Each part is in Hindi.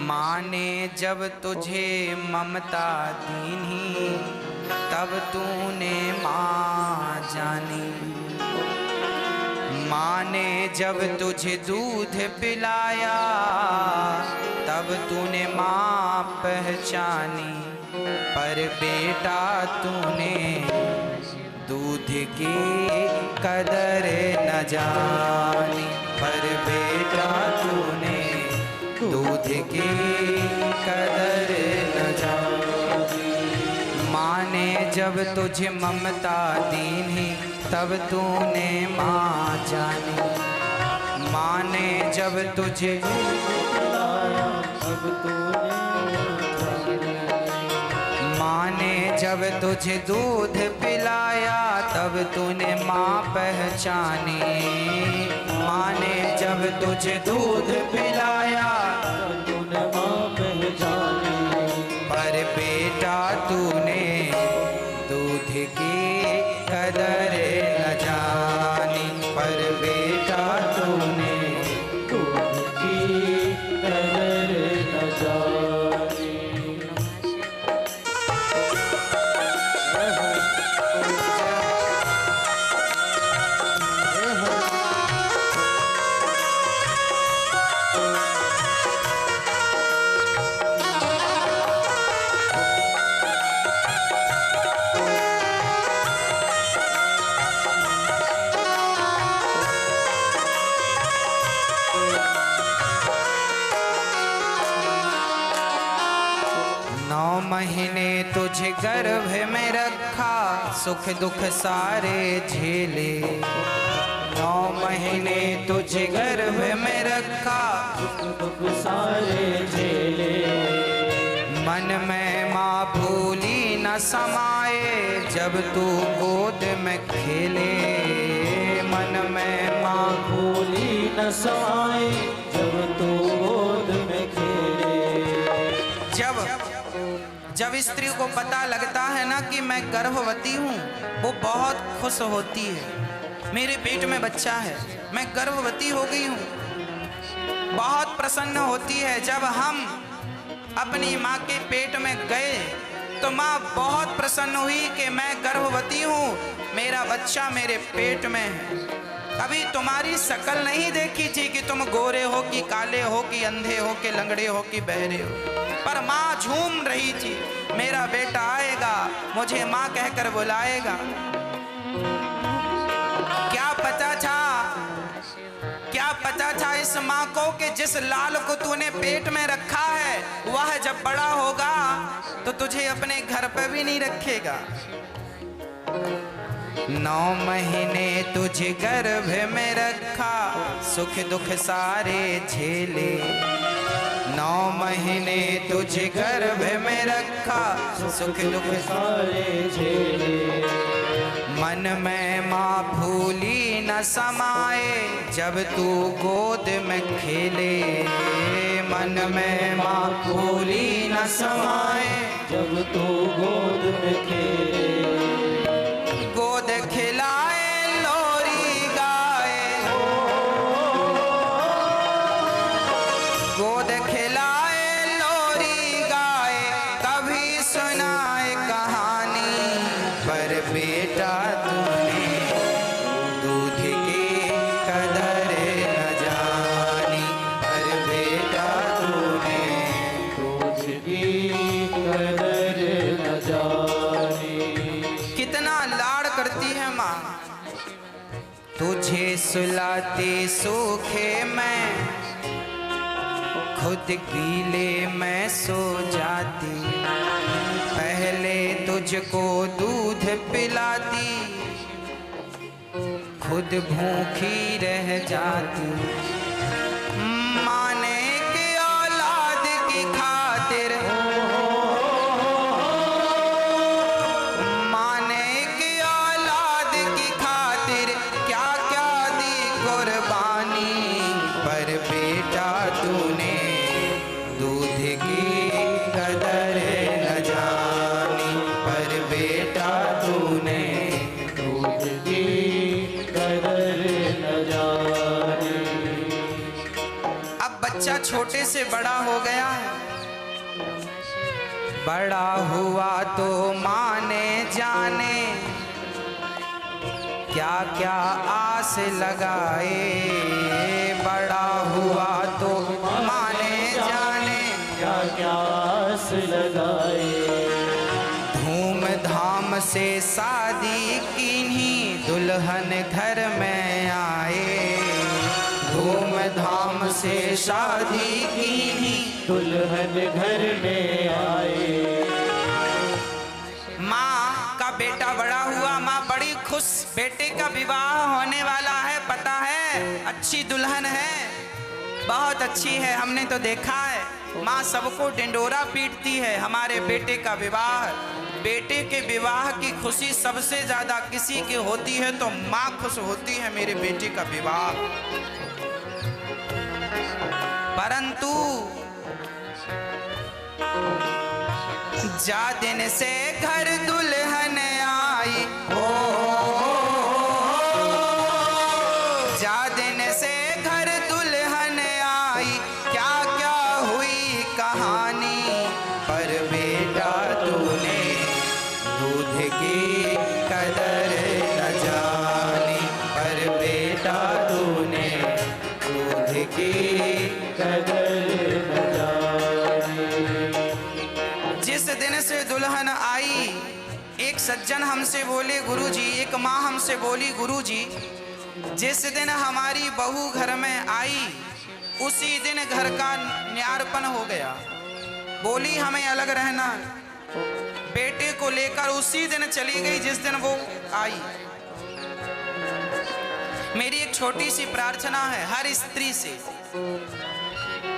माँ ने जब तुझे ममता दीनी तब तूने माँ जानी। माँ ने जब तुझे दूध पिलाया तब तूने माँ पहचानी। पर बेटा तूने दूध की कदर न जानी। पर बेटा तूने दूध की कदर न जानी। माँ ने जब तुझे ममता दीनी तब तूने माँ जानी। माँ ने जब तुझे तब तूने माँ ने जब तुझे दूध पिलाया तब तूने माँ पहचानी। माँ ने जब तुझे दूध पिलाया तब तूने माँ पहचानी। पर बेटा तूने दूध की कदर न जानी। पर बेटा तूने दूध की कदर न जानी। महीने तुझे गर्भ में रखा सुख दुख सारे झेले। 9 महीने तुझे गर्भ में रखा सुख दुख सारे झेले। मन में माँ भूली न समाए जब तू गोद में खेले। मन में माँ भूली न समाए जब तू गोद में खेले। जब स्त्री को पता लगता है ना कि मैं गर्भवती हूँ, वो बहुत खुश होती है। मेरे पेट में बच्चा है, मैं गर्भवती हो गई हूँ, बहुत प्रसन्न होती है। जब हम अपनी माँ के पेट में गए तो माँ बहुत प्रसन्न हुई कि मैं गर्भवती हूँ, मेरा बच्चा मेरे पेट में है। अभी तुम्हारी शक्ल नहीं देखी थी कि तुम गोरे हो कि काले हो कि अंधे हो कि लंगड़े हो कि बहरे हो, पर माँ झूम रही थी मेरा बेटा आएगा, मुझे माँ कहकर बुलाएगा। क्या पता था इस माँ को कि जिस लाल को तूने पेट में रखा है वह जब बड़ा होगा तो तुझे अपने घर पर भी नहीं रखेगा। 9 महीने तुझे गर्भ में रखा सुख दुख सारे झेले। 9 महीने तुझे गर्भ में रखा सुख दुख सारे झेले। मन में माँ भूली न समाए जब तू गोद में खेले। मन में माँ भूली न समाए जब तू गोद में खेले। गोद खिलाए लोरी गाए, गोद खिलाए लोरी गाए, कभी सुनाए कहानी। पर बेटा तूने दूध की कदर न जानी। पर बेटा तूने दूध की कदर न जानी। कितना लाड़ करती है माँ, तुझे सुलाती सूखे मैं खुद गीले में सो जाती। पहले तुझको दूध पिलाती खुद भूखी रह जाती। माने की औलाद की खातिर, माने की औलाद की खातिर क्या क्या दी कुर्बानी। पर बेटा तूने दूध की कदर न जानी। पर बेटा तूने दूध की कदर न जानी। बच्चा छोटे से बड़ा हो गया है। बड़ा हुआ तो माने जाने क्या क्या आस लगाए। बड़ा हुआ तो माने जाने क्या क्या आस लगाए। धूमधाम से शादी कीन्ही दुल्हन घर में आए। धूमधाम से शादी कीन्ही दुल्हन घर में आए। माँ का बेटा बड़ा हुआ, माँ बड़ी खुश, बेटे का विवाह होने वाला है। पता है अच्छी दुल्हन है, बहुत अच्छी है, हमने तो देखा है। माँ सबको डिंडोरा पीटती है, हमारे बेटे का विवाह। बेटे के विवाह की खुशी सबसे ज्यादा किसी की होती है तो माँ खुश होती है, मेरे बेटे का विवाह। परंतु जा दिन से घर दुल्हन आई, ओ जा दिन से घर दुल्हन आई, क्या क्या हुई कहानी। पर बेटा तूने दूध की कदर न जानी। पर बेटा तूने दूध की कदर न जाने। जिस दिन से दुल्हन आई, एक सज्जन हमसे बोले गुरुजी, एक माँ हमसे बोली गुरुजी, जिस दिन हमारी बहू घर में आई उसी दिन घर का न्यारपन हो गया। बोली हमें अलग रहना, बेटे को लेकर उसी दिन चली गई जिस दिन वो आई। मेरी एक छोटी सी प्रार्थना है हर स्त्री से।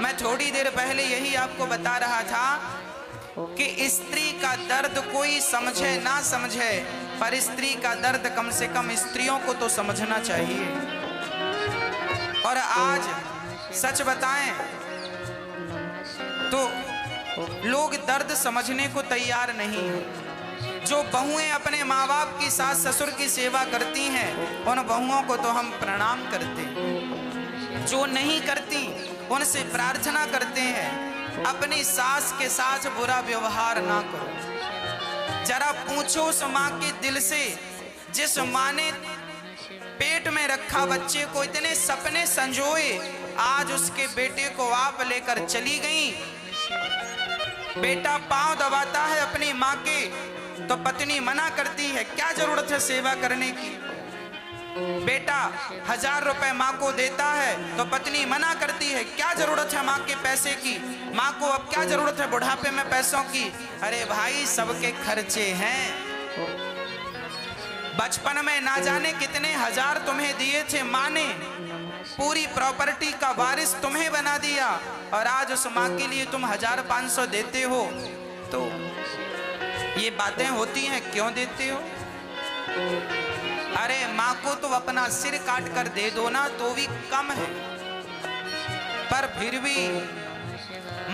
मैं थोड़ी देर पहले यही आपको बता रहा था कि स्त्री का दर्द कोई समझे ना समझे, पर स्त्री का दर्द कम से कम स्त्रियों को तो समझना चाहिए। और आज सच बताएं तो लोग दर्द समझने को तैयार नहीं हैं। जो बहुएं अपने माँ बाप की, सास ससुर की सेवा करती हैं, उन बहुओं को तो हम प्रणाम करते हैं। जो नहीं करती उनसे प्रार्थना करते हैं अपनी सास के साथ बुरा व्यवहार ना करो। जरा पूछो उस माँ के दिल से जिस माँ ने पेट में रखा बच्चे को इतने सपने संजोए, आज उसके बेटे को आप लेकर चली गई। बेटा पांव दबाता है अपनी माँ के तो पत्नी मना करती है, क्या जरूरत है सेवा करने की। बेटा 1000 रुपए माँ को देता है तो पत्नी मना करती है, क्या जरूरत है माँ के पैसे की, माँ को अब क्या जरूरत है बुढ़ापे में पैसों की। अरे भाई सबके खर्चे हैं। बचपन में ना जाने कितने हजार तुम्हें दिए थे माँ ने, पूरी प्रॉपर्टी का वारिस तुम्हें बना दिया, और आज उस माँ के लिए तुम 1500 देते हो। तो ये बातें होती हैं, क्यों देते हो? अरे माँ को तो अपना सिर काट कर दे दो ना तो भी कम है। पर फिर भी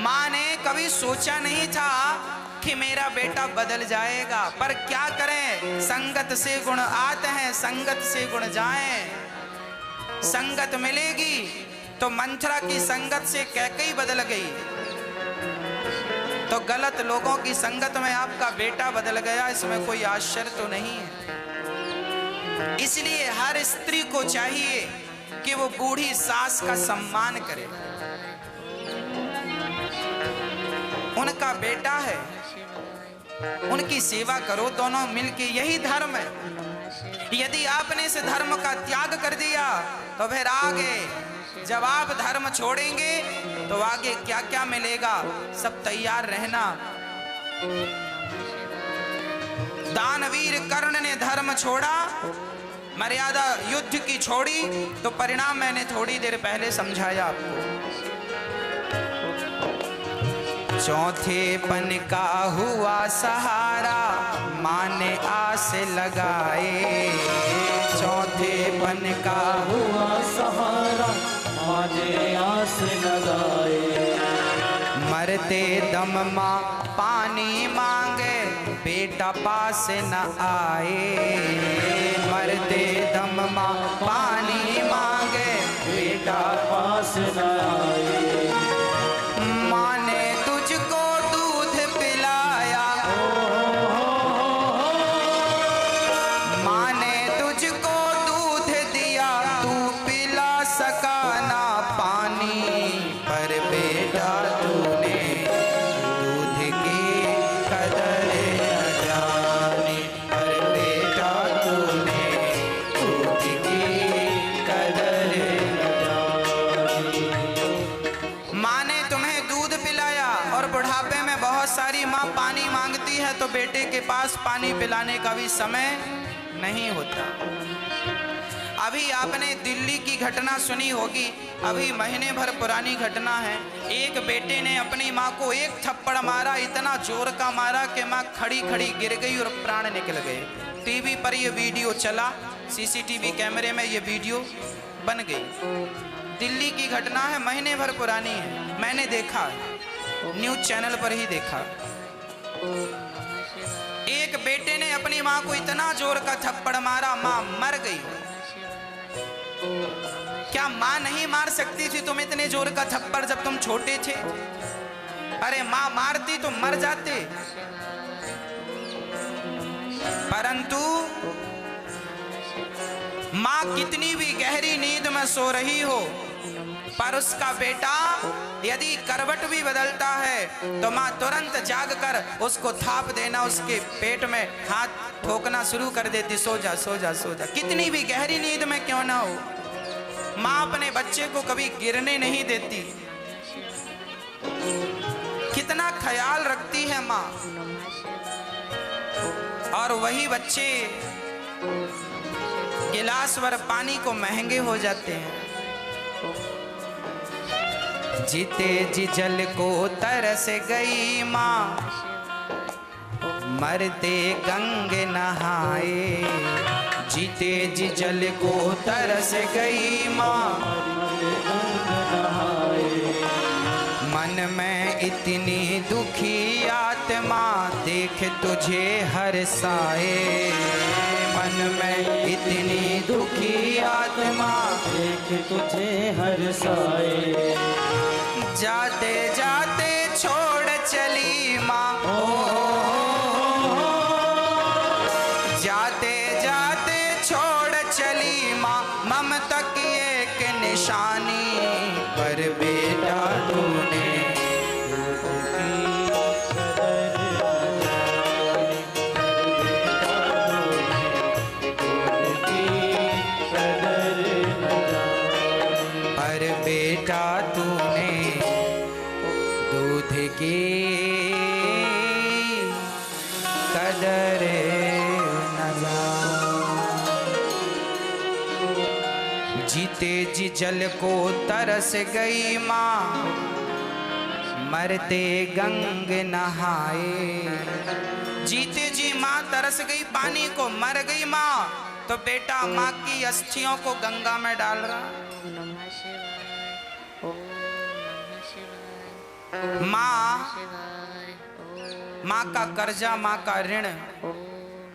माँ ने कभी सोचा नहीं था कि मेरा बेटा बदल जाएगा। पर क्या करें, संगत से गुण आते हैं, संगत से गुण जाएं। संगत मिलेगी तो मंथरा की संगत से कैकेयी बदल गई, तो गलत लोगों की संगत में आपका बेटा बदल गया, इसमें कोई आश्चर्य तो नहीं है। इसलिए हर स्त्री को चाहिए कि वो बूढ़ी सास का सम्मान करे। उनका बेटा है, उनकी सेवा करो दोनों मिलके, यही धर्म है। यदि आपने इस धर्म का त्याग कर दिया तो फिर आगे जब आप धर्म छोड़ेंगे तो आगे क्या क्या मिलेगा, सब तैयार रहना। दानवीर कर्ण ने धर्म छोड़ा, मर्यादा युद्ध की छोड़ी, तो परिणाम मैंने थोड़ी देर पहले समझाया आपको। चौथे पन का हुआ सहारा, माँ ने आस लगाए। चौथे पन का हुआ सहारा, माँ ने आस लगाए। मरते दम माँ पानी मांगे, बेटा पास न आए। मरते दम माँ पानी मांगे, बेटा पास न आए। तो बेटे के पास पानी पिलाने का भी समय नहीं होता। अभी आपने दिल्ली की घटना सुनी होगी, अभी महीने भर पुरानी घटना है। एक बेटे ने अपनी माँ को एक थप्पड़ मारा, इतना जोर का मारा कि माँ खड़ी खड़ी गिर गई और प्राण निकल गए। टीवी पर यह वीडियो चला, सीसीटीवी कैमरे में यह वीडियो बन गई। दिल्ली की घटना है, महीने भर पुरानी है, मैंने देखा, न्यूज़ चैनल पर ही देखा। एक बेटे ने अपनी माँ को इतना जोर का थप्पड़ मारा, माँ मर गई। क्या माँ नहीं मार सकती थी तुम इतने जोर का थप्पड़ जब तुम छोटे थे? अरे माँ मारती तो मर जाते। परंतु माँ कितनी भी गहरी नींद में सो रही हो, पर उसका बेटा यदि करवट भी बदलता है तो माँ तुरंत जागकर उसको थाप देना, उसके पेट में हाथ ठोकना शुरू कर देती, सो जा सो जा सो जा। कितनी भी गहरी नींद में क्यों ना हो, माँ अपने बच्चे को कभी गिरने नहीं देती। कितना ख्याल रखती है माँ। और वही बच्चे गिलास भर पानी को महंगे हो जाते हैं। जीते जी जल को तरस गई माँ, मरते गंग नहाए। जीते जी जल को तरस गई माँ, मन में इतनी दुखी आत्मा देख तुझे हर्षाए। मन में इतनी दुखी आत्मा देख तुझे हर्षाए। जाते जाते छोड़ चली माँ, जाते जाते छोड़ चली माँ, ममता की एक निशानी पर बेटा तूने। पर बेटा तूने दूध की कदर न जान। जीते जी जल को तरस गई माँ, मरते गंग नहाए। जीते जी माँ तरस गई पानी को, मर गई माँ, तो बेटा माँ की अस्थियों को गंगा में डाल रहा। माँ का कर्जा, माँ का ऋण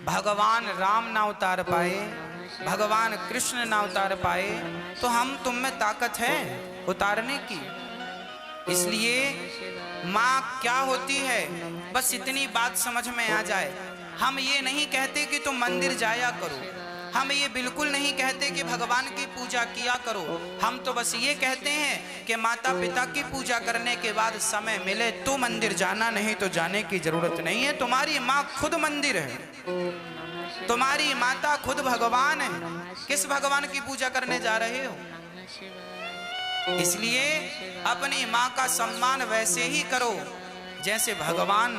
भगवान राम ना उतार पाए, भगवान कृष्ण ना उतार पाए, तो हम तुम में ताकत है उतारने की। इसलिए माँ क्या होती है, बस इतनी बात समझ में आ जाए। हम ये नहीं कहते कि तुम मंदिर जाया करो, हम ये बिल्कुल नहीं कहते कि भगवान की पूजा किया करो। हम तो बस ये कहते हैं कि माता पिता की पूजा करने के बाद समय मिले तो मंदिर जाना, नहीं तो जाने की जरूरत नहीं है। तुम्हारी माँ खुद मंदिर है, तुम्हारी माता खुद भगवान है। किस भगवान की पूजा करने जा रहे हो? इसलिए अपनी माँ का सम्मान वैसे ही करो जैसे भगवान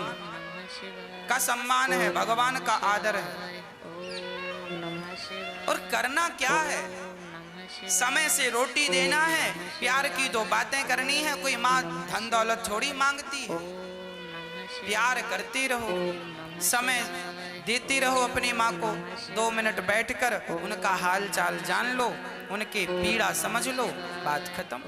का सम्मान है, भगवान का आदर है। और करना क्या है, समय से रोटी देना है, प्यार की दो बातें करनी है। कोई माँ धन दौलत थोड़ी मांगती है। प्यार करते रहो, समय देती रहो अपनी माँ को। 2 मिनट बैठकर उनका हाल चाल जान लो, उनकी पीड़ा समझ लो, बात खत्म।